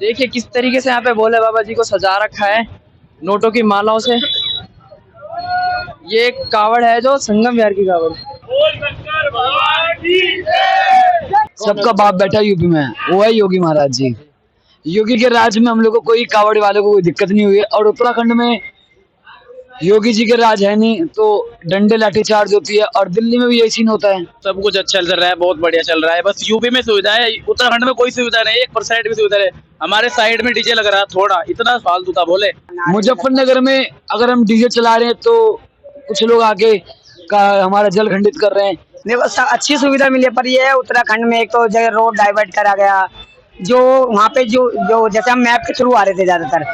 देखिए किस तरीके से यहाँ पे भोले बाबा जी को सजा रखा है नोटों की मालाओं से। ये एक कावड़ है जो संगम विहार की कावड़ है। सबका बाप बैठा यूपी में, वो है योगी महाराज जी। योगी के राज में हम लोग को कोई कावड़ वालों को कोई दिक्कत नहीं हुई है। और उत्तराखंड में योगी जी के राज है नहीं तो डंडे लाठीचार्ज होती है, और दिल्ली में भी यही सीन होता है। सब कुछ अच्छा चल रहा है, बहुत बढ़िया चल रहा है। बस यूपी में सुविधा है, उत्तराखंड में कोई सुविधा नहीं, 1% भी सुविधा है। हमारे साइड में डीजे लग रहा है थोड़ा, इतना फालतू था बोले। मुजफ्फरनगर में अगर हम डीजे चला रहे हैं तो कुछ लोग आके हमारा जल खंडित कर रहे हैं। देखो अच्छी सुविधा मिली है, पर ये है उत्तराखंड में एक तो जगह रोड डाइवर्ट करा गया, जो वहाँ पे जो जैसे हम मैप के थ्रू आ रहे थे ज्यादातर,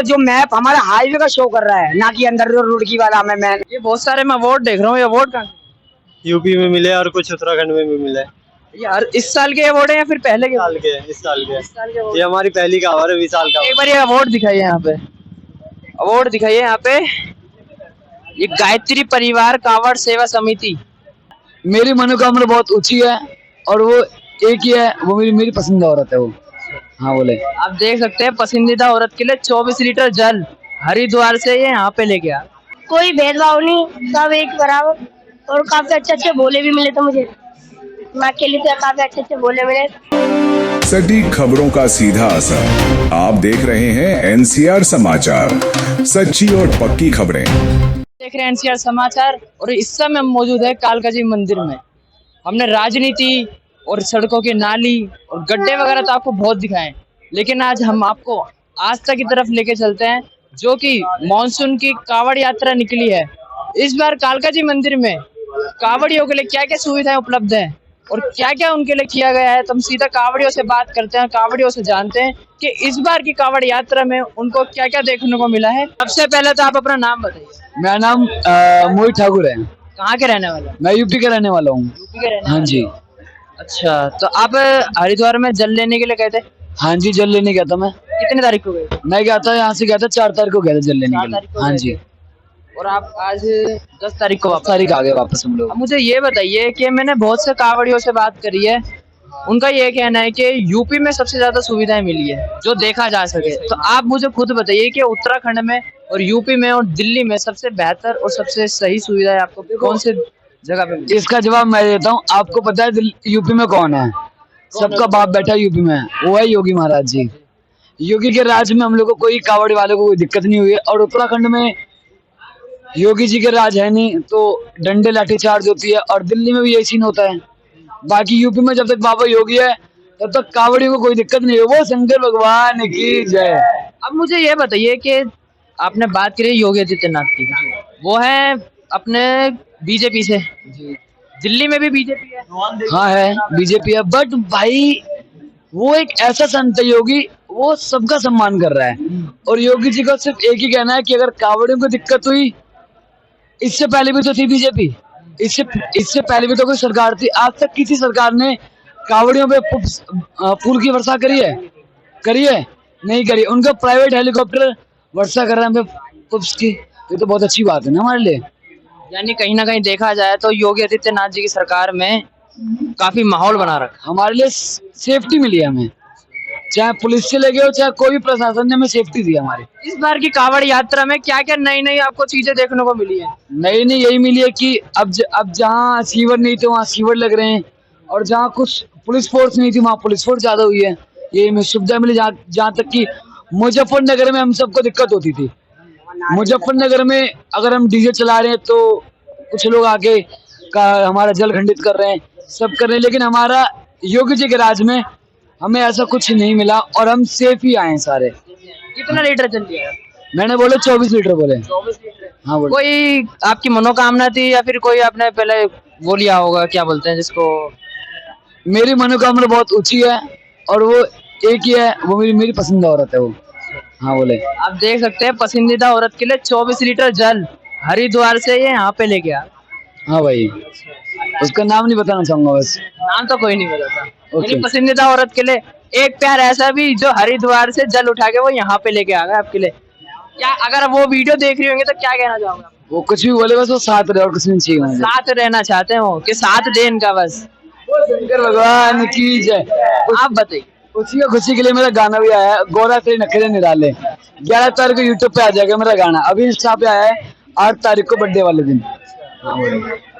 जो मैप हमारा हाईवे का शो कर रहा है, ना कि अंदर जो रुड़की वाला में मैं ये बहुत सारे मैं अवार्ड देख रहा हूँ। ये अवार्ड कहाँ? यूपी में मिले और कुछ उत्तराखंड में भी मिले। यार इस साल के अवार्ड है या फिर पहले के? इस साल के ये हमारी पहली कावड़ है 20 साल का। एक बार ये अवार्ड दिखाइए यहाँ पे, अवार्ड दिखाइए यहाँ पे। ये गायत्री परिवार कावड़ सेवा समिति। मेरी मनोकामना बहुत ऊंची है और वो एक ही है, वो मेरी पसंदीदा औरत है वो। हाँ बोले। आप देख सकते हैं पसंदीदा औरत के लिए 24 लीटर जल हरिद्वार से ये यहाँ पे लेके आ। कोई भेदभाव नहीं, सब एक बराबर। और काफी अच्छे अच्छे बोले भी मिले, तो मुझे माँ के लिए काफी अच्छे अच्छे बोले मिले। सटीक खबरों का सीधा असर। आप देख रहे हैं एनसीआर समाचार, सच्ची और पक्की खबरें। देख रहे हैं एनसीआर समाचार और इस समय हम मौजूद है कालका जी मंदिर में। हमने राजनीति और सड़कों की नाली और गड्ढे वगैरह तो आपको बहुत दिखाए, लेकिन आज हम आपको आस्था की तरफ लेके चलते हैं, जो कि मॉनसून की कावड़ यात्रा निकली है। इस बार कालका जी मंदिर में कावड़ियों के लिए क्या क्या सुविधाएं उपलब्ध है और क्या क्या उनके लिए किया गया है, तो हम सीधा कावड़ियों से बात करते हैं, कावड़ियों से जानते हैं कि इस बार की कावड़ यात्रा में उनको क्या क्या देखने को मिला है। सबसे पहले तो आप अपना नाम बताइए। मेरा नाम मोहित ठाकुर है। कहाँ के रहने वाले? मैं यूपी का रहने वाला हूँ। यूपी के रहने हाँ वाले? जी। अच्छा, तो आप हरिद्वार में जल लेने के लिए गए थे? हाँ जी, जल लेने गया था मैं। कितने तारीख को गए थे? मैं गया था, यहाँ से गया था 4 तारीख को गया था जल लेने के लिए। हाँ जी। और आप आज 10 तारीख को वापस? तारीख आ गए वापस हम लोग। अब मुझे ये बताइए कि मैंने बहुत से कावड़ियों से बात करी है, उनका ये कहना है कि यूपी में सबसे ज्यादा सुविधाएं मिली है जो देखा जा सके। तो आप मुझे खुद बताइए कि उत्तराखंड में और यूपी में और दिल्ली में सबसे बेहतर और सबसे सही सुविधाएं आपको कौन से जगह पे मिली? इसका जवाब मैं देता हूँ। आपको पता है यूपी में कौन है? सबका बाप बैठा यूपी में, वो है योगी महाराज जी। योगी के राज में हम लोग को कोई कावड़ वालों को कोई दिक्कत नहीं हुई है। और उत्तराखंड में योगी जी के राज है नहीं तो डंडे लाठीचार्ज होती है, और दिल्ली में भी यही सीन होता है। बाकी यूपी में जब तक बाबा योगी है तब तक कावड़ियों को कोई दिक्कत नहीं है। वो शंकर भगवान की जय। अब मुझे ये बताइए कि आपने बात करी योगी आदित्यनाथ की, वो है अपने बीजेपी से, दिल्ली में भी बीजेपी है। हाँ है, बीजेपी है, बट भाई वो एक ऐसा संत है योगी, वो सबका सम्मान कर रहा है। और योगी जी का सिर्फ एक ही कहना है कि अगर कावड़ियों को दिक्कत हुई, इससे पहले भी तो थी बीजेपी, इससे पहले भी तो कोई सरकार थी, आज तक किसी सरकार ने कावड़ियों पे फूल की वर्षा करी है? नहीं करी। उनका प्राइवेट हेलीकॉप्टर वर्षा कर रहे हैं पुष्प की, ये तो बहुत अच्छी बात है ना हमारे लिए। यानी कहीं ना कहीं देखा जाए तो योगी आदित्यनाथ जी की सरकार में काफी माहौल बना रखा। हमारे लिए सेफ्टी मिली है हमें, चाहे पुलिस से लगे हो चाहे कोई भी प्रशासन ने हमें सेफ्टी दी हमारी। इस बार की कावड़ यात्रा में क्या क्या नई नई आपको चीजें देखने को मिली है? नई यही मिली है कि अब जहाँ सीवर नहीं थे वहाँ सीवर लग रहे हैं, और जहाँ कुछ पुलिस फोर्स नहीं थी वहाँ पुलिस फोर्स ज्यादा हुई है। ये हमें सुविधा मिली। जहाँ तक कि मुजफ्फरनगर में हम सबको दिक्कत होती थी। मुजफ्फरनगर में अगर हम डीजे चला रहे हैं तो कुछ लोग आके हमारा जल खंडित कर रहे हैं, सब कर रहे हैं, लेकिन हमारा योगी जी के राज में हमें ऐसा कुछ नहीं मिला और हम सेफ ही आए हैं सारे। कितना लीटर जल लिया? मैंने बोले 24 लीटर बोले। 24 लीटर? हाँ बोले। कोई आपकी मनोकामना थी या फिर कोई आपने पहले वो लिया होगा, क्या बोलते हैं जिसको? मेरी मनोकामना बहुत ऊंची है और वो एक ही है, वो मेरी पसंदीदा औरत है वो। हाँ बोले। आप देख सकते हैं पसंदीदा औरत के लिए 24 लीटर जल हरिद्वार से ये यहाँ पे लेके आ। हाँ भाई, उसका नाम नहीं बताना चाहूंगा बस। नाम तो कोई नहीं बताता। ओके। पसंदीदा औरत के लिए एक प्यार ऐसा भी जो हरिद्वार से जल उठा के वो यहाँ पे लेके आ गया आपके लिए। क्या अगर वो वीडियो देख रही होंगे तो क्या कहना चाहोगे? वो कुछ भी बोले, बस वो साथ रहे और कुछ नहीं चाहिए मुझे। साथ रहना चाहते हैं वो कि साथ दे इनका बस। शंकर भगवान की जय। आप बताइए। उसी की खुशी के लिए मेरा गाना भी आया है, गोरा तेरे नखरे निराले। 11 तारीख को यूट्यूब पे आ जाएगा मेरा गाना। अभी इंस्टा पे आया है 8 तारीख को बर्थडे वाले दिन।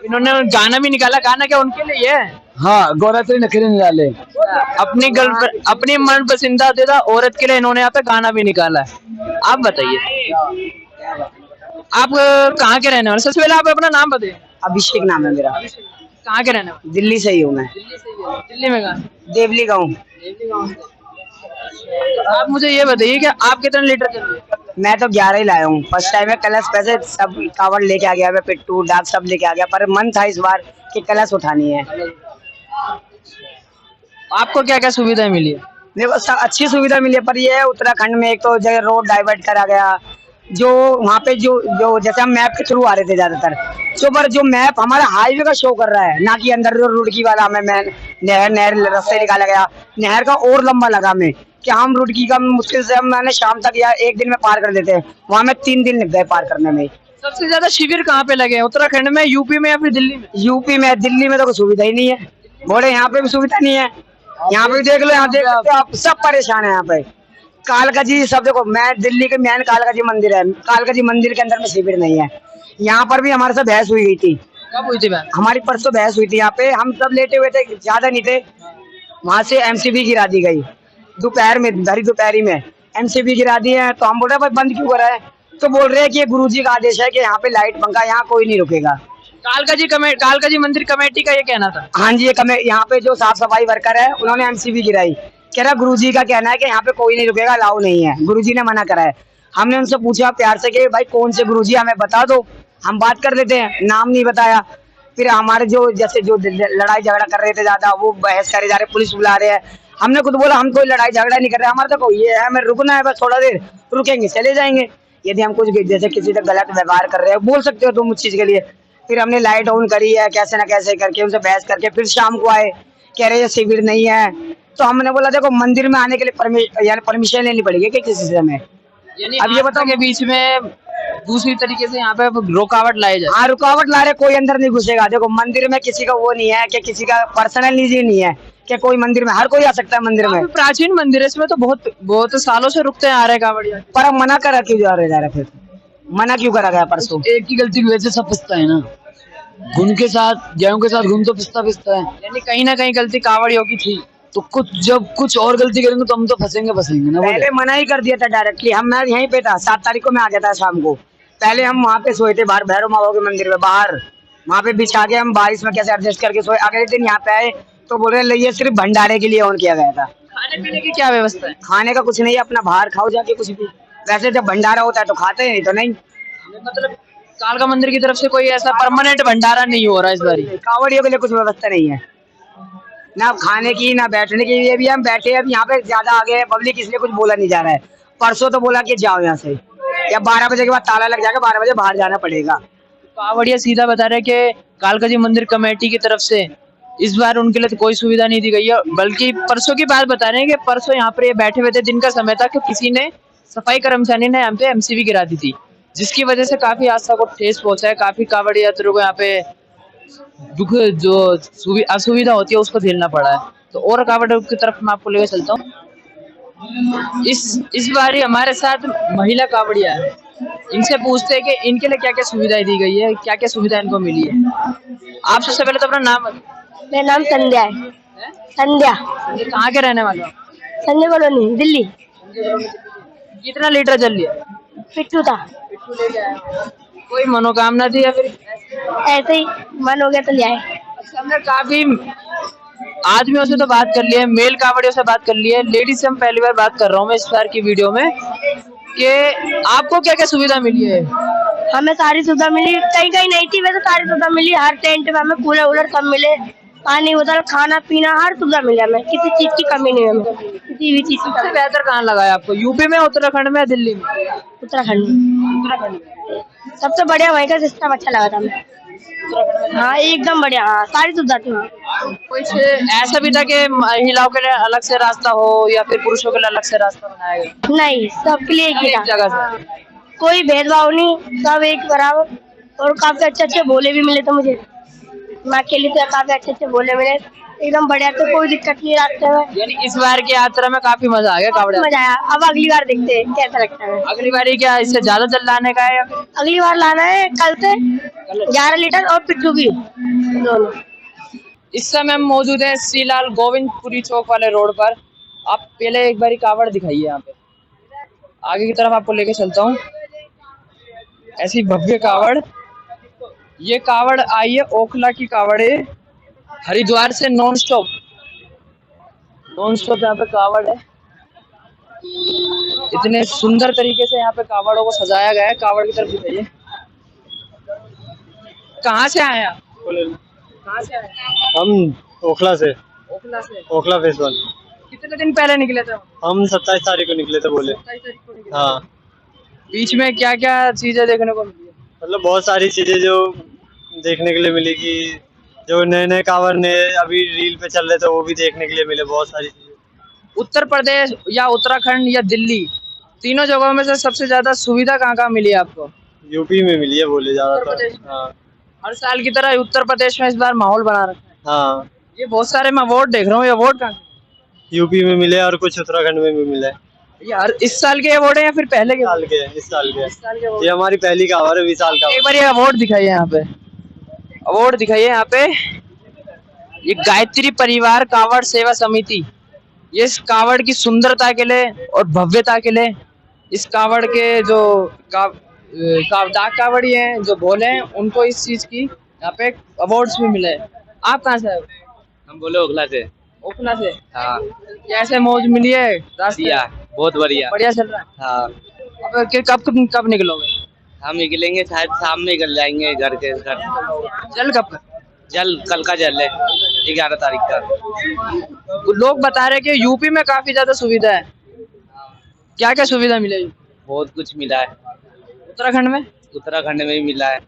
इन्होंने गाना भी निकाला, गाना क्या उनके लिए है? हाँ, गोरा तेरे नखरे निराले। अपनी मन पसंदीदा औरत के लिए इन्होंने यहाँ पे गाना भी निकाला है। आप बताइए, आप कहाँ के रहने वाले? सबसे पहले आप अपना नाम बताइए। अभिषेक नाम है मेरा। कहाँ के रहने वाले? दिल्ली से ही हूँ मैं। दिल्ली में कहाँ? देवली गाँव। आप मुझे ये बताइए कि आप कितने लीटर चल रहे हैं? मैं तो 11 ही लाया हूँ। फर्स्ट टाइम है कलश, पैसे सब कावड़ लेके आ गया, मैं पिट्टू डाक सब लेके आ गया, पर मन था इस बार कि कलश उठानी है। आपको क्या क्या सुविधाएं मिली है? मेरे को अच्छी सुविधा मिली है, पर ये है उत्तराखंड में एक तो जगह रोड डाइवर्ट करा गया, जो वहाँ पे जो जैसे हम मैप के थ्रू आ रहे थे ज्यादातर, पर जो मैप हमारा हाईवे का शो कर रहा है, ना कि अंदर जो रुड़की वाला हमें नहर रास्ते निकाला गया। नहर का और लंबा लगा हमें कि हम रुड़की का मुश्किल से मैंने शाम तक या एक दिन में पार कर देते हैं, वहाँ में 3 दिन लग गए पार करने में। सबसे ज्यादा शिविर कहाँ पे लगे हैं? उत्तराखंड में, यूपी में या फिर दिल्ली में? यूपी में। दिल्ली में तो कोई सुविधा ही नहीं है, बोले यहाँ पे भी सुविधा नहीं है। यहाँ पे भी देख लो, यहाँ देख सकते हो आप, सब परेशान है यहाँ पे। कालका जी सब देखो, मैं दिल्ली के मेन कालका जी मंदिर है, कालका जी मंदिर के अंदर में शिविर नहीं है। यहाँ पर भी हमारे साथ बहस हुई थी। कब हुई थी बहस? हमारी परसों बहस हुई थी यहाँ पे, हम सब लेटे हुए थे, ज्यादा नहीं थे। वहां से एमसीबी गिरा दी गई दोपहर में, भरी दोपहरी में एमसीबी गिरा दी है। तो हम बोल रहे हैं भाई बंद क्यों करा है? तो बोल रहे हैं कि ये गुरुजी का आदेश है कि यहाँ पे लाइट पंखा, यहाँ कोई नहीं रुकेगा। कालका जी मंदिर कमेटी का ये कहना था। हाँ जी, ये यहाँ पे जो साफ सफाई वर्कर है उन्होंने एमसीबी गिराई। कह रहा गुरुजी का कहना है कि यहाँ पे कोई नहीं रुकेगा, अलाउ नहीं है, गुरुजी ने मना करा है। हमने उनसे पूछा प्यार से कि भाई कौन से गुरुजी, हमें बता दो, हम बात कर लेते हैं। नाम नहीं बताया। फिर हमारे जो लड़ाई झगड़ा कर रहे थे ज्यादा, वो बहस करे जा रहे, पुलिस बुला रहे हैं। हमने खुद बोला हम कोई लड़ाई झगड़ा नहीं कर रहे, हमारा तो कोई ये है, हमें रुकना है, बस थोड़ा देर रुकेंगे चले जाएंगे। यदि हम कुछ जैसे किसी से गलत व्यवहार कर रहे हैं, बोल सकते हो तुम उस चीज के लिए। फिर हमने लाइट ऑन करी है, कैसे ना कैसे करके उनसे बहस करके फिर शाम को आए, कह रहे शिविर नहीं है। तो हमने बोला देखो मंदिर में आने के लिए परमिशन लेनी पड़ेगी कि किसी से हमें। अब ये बताओ के बीच में दूसरी तरीके से यहाँ पे रुकावट लाई जाए। हाँ, रुकावट ला रहे, कोई अंदर नहीं घुसेगा। देखो मंदिर में किसी का वो नहीं है कि किसी का पर्सनल निजी नहीं है कि कोई मंदिर में, हर कोई आ सकता है मंदिर में। प्राचीन मंदिर है, इसमें तो बहुत सालों से रुकते आ रहे कावड़िया। पर अब मना करा क्यों जा रहे? फिर मना क्यों करा गया परसों? एक की गलती की वजह से सब पिसता है ना, घुन के साथ गेहूं के साथ घुन तो पिसता है। यानी कहीं ना कहीं गलती कावड़ियों की थी। तो जब कुछ और गलती करेंगे तो हम तो फंसेंगे ना। पहले मना ही कर दिया था डायरेक्टली। मैं यहीं पे था, 7 तारीख को मैं आ गया था शाम को। पहले हम वहाँ पे सोए थे बाहर भैरव माता के मंदिर में बाहर, वहाँ पे बिछा के हम बारिश में कैसे एडजस्ट करके सोए। अगले दिन यहाँ पे आए तो बोल रहे ये सिर्फ भंडारे के लिए ऑन किया गया था। खाने पीने की क्या व्यवस्था है? खाने का कुछ नहीं है, अपना बाहर खाओ जाके कुछ भी। वैसे जब भंडारा होता है तो खाते हैं, नहीं तो नहीं। मतलब कालका मंदिर की तरफ से कोई ऐसा परमानेंट भंडारा नहीं हो रहा इस बार? कांवड़ियों के लिए कुछ व्यवस्था नहीं है, ना खाने की ना बैठने की। ये भी हम बैठे अब यहाँ पे ज्यादा आगे है पब्लिक, इसलिए कुछ बोला नहीं जा रहा है। परसों तो बोला कि जाओ यहाँ से, या 12 बजे के बाद ताला लग जाएगा, 12 बजे बाहर जाना पड़ेगा। कावड़िया सीधा बता रहे कि कालका जी मंदिर कमेटी की तरफ से इस बार उनके लिए तो कोई सुविधा नहीं दी गई है, बल्कि परसों की बात बता रहे हैं कि परसों यहाँ पर ये बैठे हुए थे, दिन का समय था कि किसी ने सफाई कर्मचारी ने यहाँ पे एमसीबी गिरा दी थी, जिसकी वजह से काफी आस्था को ठेस पहुंचा है। काफी कावड़ी यात्रियों को यहाँ पे दुख जो असुविधा होती है उसको झेलना पड़ा है। तो और कावड़ियों की तरफ मैं आपको लेकर चलता हूँ। इस बार हमारे साथ महिला कावड़िया है, इनसे पूछते हैं कि इनके लिए क्या क्या सुविधाएं दी गई है, क्या क्या सुविधा इनको मिली है। आप सबसे पहले तो अपना नाम बताइए। मेरा नाम संध्या है। संध्या। कहाँ के रहने वाले हो? संजय कॉलोनी, दिल्ली। कितना लीटर जल लिया? पिट्टू था। कोई मनोकामना थी या फिर ऐसे ही मन हो गया तो ले आए। हमने काफी आदमियों से तो बात कर लिया है, मेल कावड़ियों से बात कर लिया है, लेडीज से हम पहली बार बात कर रहा हूँ मैं इस बार की वीडियो में कि आपको क्या क्या सुविधा मिली है। हमें सारी सुविधा मिली, कहीं कहीं नहीं थी वैसे सारी सुविधा मिली। हर टेंट में हमें कूलर वूलर सब मिले, पानी उधर खाना पीना हर सुविधा मिली, हमें किसी चीज की कमी नहीं है, हमें किसी भी चीज की। सबसे बेहतर कहाँ लगा है आपको, यूपी में, उत्तराखंड में, दिल्ली में? उत्तराखंड में सबसे बढ़िया वहीं का सिस्टम अच्छा लगा था हमें। हाँ एकदम बढ़िया, हाँ सारी सुविधा थी वहाँ। कुछ ऐसा भी था कि महिलाओं के लिए अलग से रास्ता हो या फिर पुरुषों के लिए अलग से रास्ता बनाया गया? नहीं, सबके लिए एक ही था, जगह से कोई भेदभाव नहीं, सब एक बराबर। और काफी अच्छे अच्छे बोले भी मिले थे मुझे, मैं अकेली तो काफी अच्छे अच्छे बोले मिले। एकदम बढ़िया, तो कोई दिक्कत नहीं रास्ते में। यानी इस बार की यात्रा में काफी मजा आ गया कावड़ यात्रा। मजा आया। अब अगली बार देखते हैं कैसा लगता है। अगली बारी क्या इससे ज्यादा जल लाने का है या फिर अगली बार लाना है कल से 11 लीटर और पिट्ठू भी दोनों। इस समय हम मौजूद है श्रीलाल गोविंदपुरी चौक वाले रोड पर। आप पहले एक बारी कावड़ दिखाइए यहाँ पे, आगे की तरफ आपको लेके चलता हूँ। ऐसी भव्य कावड़, ये कावड़ आई है ओखला की कावड़ है, हरिद्वार से नॉन स्टॉप यहाँ पे कावड़ है। इतने सुंदर तरीके से यहाँ पे कावड़ों को सजाया गया है। कावड़ की तरफ दिखाइए। कहाँ से आए आप? कहाँ से आए? हम ओखला से, ओखला से। ओखला फेस 1। कितने दिन पहले निकले थे? हम 27 तारीख को निकले थे बोले। 27 तारीख को निकले। हाँ, बीच में क्या क्या चीजें देखने को मिली है? मतलब बहुत सारी चीजें जो देखने के लिए मिली कि जो नए नए कांवर ने अभी रील पे चल रहे थे वो भी देखने के लिए मिले, बहुत सारी चीजें। उत्तर प्रदेश या उत्तराखंड या दिल्ली, तीनों जगहों में से सबसे ज्यादा सुविधा कहाँ मिली है आपको? यूपी में मिली है बोले उत्तर ज्यादातर। प्रदेश में। हाँ हर साल की तरह उत्तर प्रदेश में इस बार माहौल बना रखा है। हाँ, ये बहुत सारे मैं वोट देख रहा हूँ, ये वोट कहाँ? यूपी में मिले और कुछ उत्तराखंड में भी मिले। ये हर इस साल के वोट है या फिर पहले के? इस साल के इस साल के वोट। ये हमारी पहली कांवर है 20 साल का। एक बार ये अवार्ड दिखाइए यहाँ पे, अवार्ड दिखाइए यहाँ पे। ये गायत्री परिवार कावड़ सेवा समिति, ये इस कावड़ की सुंदरता के लिए और भव्यता के लिए, इस कावड़ के जो डाक कावड़ी हैं जो भोले हैं, उनको इस चीज की यहाँ पे अवार्ड्स भी मिले। आप कहाँ से आए? हम बोले ओखला से। ओखला से। हाँ, कैसे मौज मिली है रास्ते? बहुत बढ़िया। बढ़िया चल रहा है। हाँ, अब कब निकलोगे? हम निकलेंगे शायद शाम में निकल जाएंगे घर के घर। चल कब? जल कल का जल है 11 तारीख का। लोग बता रहे कि यूपी में काफी ज्यादा सुविधा है। क्या क्या सुविधा मिलेगी? बहुत कुछ मिला है। उत्तराखंड में? उत्तराखंड में भी मिला है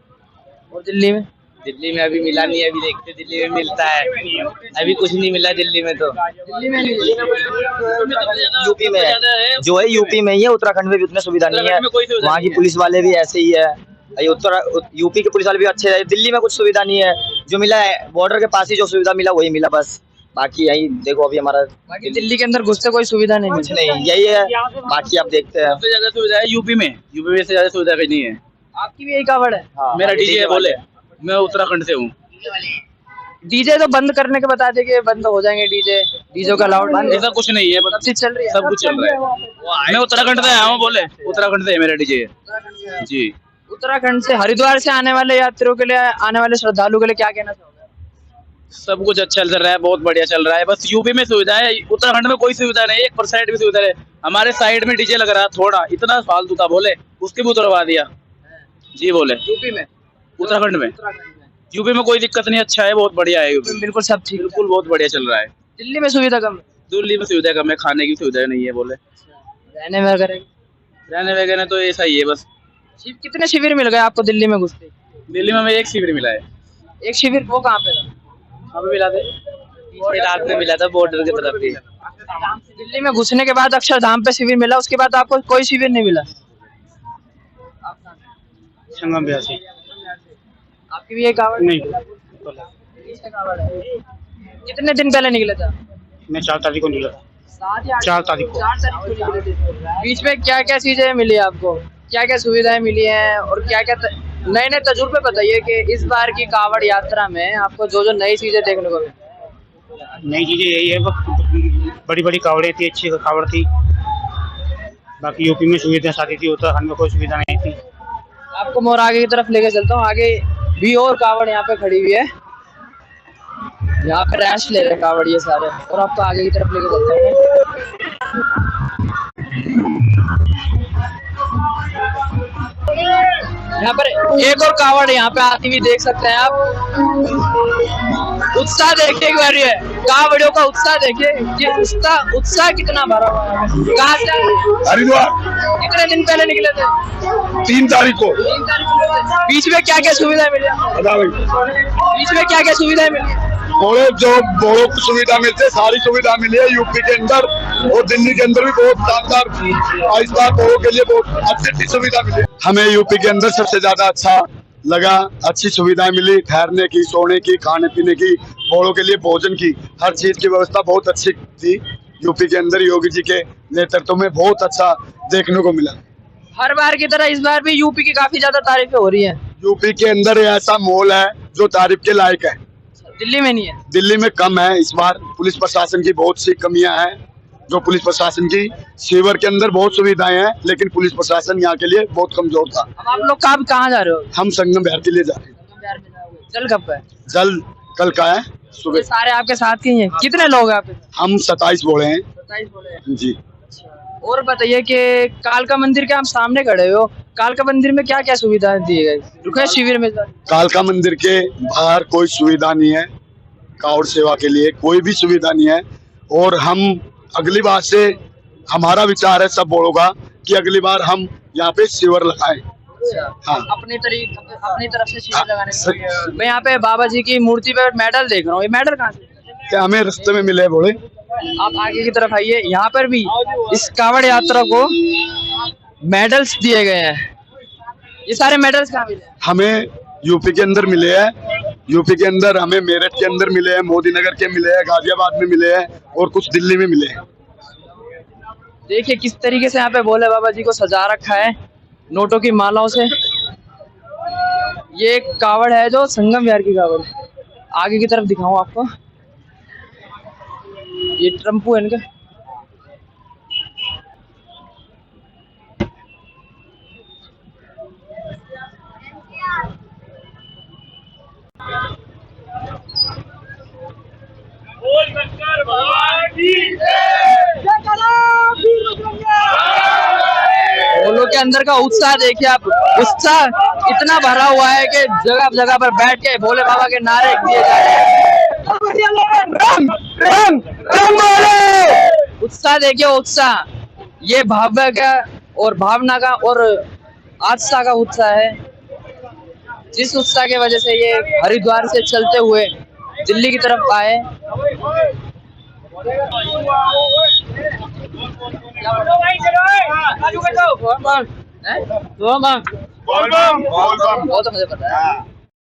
और दिल्ली में? दिल्ली में अभी मिला नहीं है, अभी देखते दिल्ली में मिलता है। अभी कुछ नहीं मिला दिल्ली में तो। दिल्ली में नहीं। यूपी में जो है, यूपी में ही है, उत्तराखंड में भी उतनी सुविधा नहीं है। वहाँ की पुलिस वाले भी ऐसे ही है। ये यूपी के पुलिस वाले भी अच्छे है। दिल्ली में कुछ सुविधा नहीं है, जो मिला है बॉर्डर के पास ही जो सुविधा मिला वही मिला बस। बाकी यही देखो अभी हमारा बाकी दिल्ली के अंदर घुसते कोई सुविधा नहीं कुछ नहीं, यही है। बाकी आप देखते हैं सबसे ज्यादा सुविधा है यूपी में से ज्यादा सुविधा कहीं नहीं है। आपकी भी यही कावड़ है? मेरा डीजे है बोले, मैं उत्तराखंड से हूँ। डीजे तो बंद करने के बता दे कि बंद हो जाएंगे डीजे का लाउड। ऐसा कुछ नहीं है, सब चीज चल रही है। सब कुछ चल रहा है। मैं उत्तराखंड से आया हूँ बोले, उत्तराखंड से है मेरा डीजे जी। उत्तराखंड से हरिद्वार से आने वाले यात्रियों के लिए, आने वाले श्रद्धालु के लिए क्या कहना चाहोगे? सब कुछ अच्छा चल रहा है, बहुत बढ़िया चल रहा है। बस यूपी में सुविधा है, उत्तराखंड में कोई सुविधा नहीं, 1% भी सुविधा है। हमारे साइड में डीजे लग रहा थोड़ा, इतना फालतू था बोले, उसके भी उतरवा दिया जी बोले। यूपी में? उत्तराखंड में। यूपी में कोई दिक्कत नहीं, अच्छा है, बहुत बढ़िया है यूपी। बिल्कुल सब ठीक, बिल्कुल बहुत बढ़िया चल रहा है। दिल्ली में सुविधा कम है? दिल्ली में सुविधा कम है, खाने की सुविधा नहीं है बोले। रहने वगैरह? रहने वगैरह तो ऐसा ही है बस। कितने शिविर मिल गए आपको दिल्ली में घुसते? दिल्ली में हमें एक शिविर मिला है। एक शिविर? वो कहाँ पे था? हमें मिला था रात में मिला था, बॉर्डर की तरफ ही। दिल्ली में घुसने के बाद अक्षरधाम पे शिविर मिला, उसके बाद आपको कोई शिविर नहीं मिला? संगम ब्यासी। आपकी भी ये कावड़ नहीं, कितने दिन पहले निकले था? मैं 4 तारीख को निकला था। 4 तारीख को। 4 तारीख को निकले थे। बीच में क्या क्या चीजें मिली आपको? क्या क्या सुविधाएं मिली हैं और क्या क्या नए नए तजुर्बे बताइए कि इस बार की कावड़ यात्रा में आपको जो जो नई चीजें देखने को मिली? नई चीजें यही है, बड़ी बड़ी कावड़ें थी, अच्छी कावड़ थी। बाकी यूपी में सुविधा सारी थी, उत्तराखंड में कोई सुविधा नहीं थी। आपको मोर आगे की तरफ लेके चलता हूँ। आगे भी और कावड़ यहाँ पे खड़ी हुई है, यहाँ पे रेस्ट ले रहे कावड़ ये सारे, और आपको आगे की तरफ लेके चलता हूँ। यहाँ पर एक और कावड़ यहाँ पे आती हुई देख सकते हैं आप। उत्साह देखिए एक बार, ये कावड़ियों का उत्साह देखिए, ये उत्साह कितना भरा हुआ है। कहाँ से? हरिद्वार। कितने दिन पहले निकले थे? 3 तारीख को। बीच में क्या क्या सुविधा मिली? बीच में क्या क्या सुविधाएं मिली? बोड़ो की सुविधा मिलती है, सारी सुविधा मिली है यूपी के अंदर और दिल्ली के अंदर भी बहुत शानदार। इस बार बोड़ो के लिए बहुत अच्छी सुविधा मिली है। हमें यूपी के अंदर सबसे ज्यादा अच्छा लगा, अच्छी सुविधाएं मिली, ठहरने की, सोने की, खाने पीने की, बड़ों के लिए भोजन की, हर चीज की व्यवस्था बहुत अच्छी थी। यूपी के अंदर योगी जी के नेतृत्व में बहुत अच्छा देखने को मिला। हर बार की तरह इस बार भी यूपी की काफी ज्यादा तारीफें हो रही हैं। यूपी के अंदर ऐसा माहौल है जो तारीफ के लायक है। दिल्ली में नहीं है। दिल्ली में कम है। इस बार पुलिस प्रशासन की बहुत सी कमियां हैं। जो पुलिस प्रशासन की शिविर के अंदर बहुत सुविधाएं हैं, लेकिन पुलिस प्रशासन यहाँ के लिए बहुत कमजोर था। अब आप लोग कहाँ जा रहे हो? हम संगम बिहार के लिए जा रहे हैं। चल कब का है? जल कल का है ये सुबह। सारे आपके साथ के ही हैं? कितने लोग हैं आपके साथ? हम 27 बोले हैं 27 बोले हैं। जी। और बताइए कि कालका मंदिर के हम सामने खड़े हो, कालका मंदिर में क्या क्या सुविधाएं दी गई? रुके शिविर में कालका मंदिर के बाहर कोई सुविधा नहीं है, कावड़ सेवा के लिए कोई भी सुविधा नहीं है। और हम अगली बार से, हमारा विचार है सब बोलों का कि अगली बार हम यहाँ पे शिविर लगाएं। हाँ, अपनी तरफ से शिविर लगाने के। मैं यहाँ पे बाबा जी की मूर्ति पे मेडल देख रहा हूँ। ये मेडल कहाँ से? क्या हमें रास्ते में मिले बोले? आप आगे की तरफ आइए। यहाँ पर भी इस कावड़ यात्रा को मेडल्स दिए गए हैं। ये सारे मेडल्स कहाँ मिले? हमें यूपी के अंदर मिले हैं। यूपी के अंदर हमें मेरठ के अंदर मिले हैं, मोदी नगर के मिले हैं, गाजियाबाद में मिले हैं और कुछ दिल्ली में मिले हैं। देखिए किस तरीके से यहाँ पे भोले बाबा जी को सजा रखा है नोटों की मालाओं से। ये एक कावड़ है जो संगम विहार की कावड़ है। आगे की तरफ दिखाऊं आपको। ये टेम्पू है इनका। भोलों के अंदर का उत्साह देखिए आप। उत्साह इतना भरा हुआ है कि जगह जगह पर बैठ के भोले बाबा के नारे दिए जा रहे हैं। उत्साह देखिए, उत्साह ये भावना का और भावना का और आस्था का उत्साह है। जिस उत्साह की वजह से ये हरिद्वार से चलते हुए दिल्ली की तरफ आए। बहुत मुझे पता है।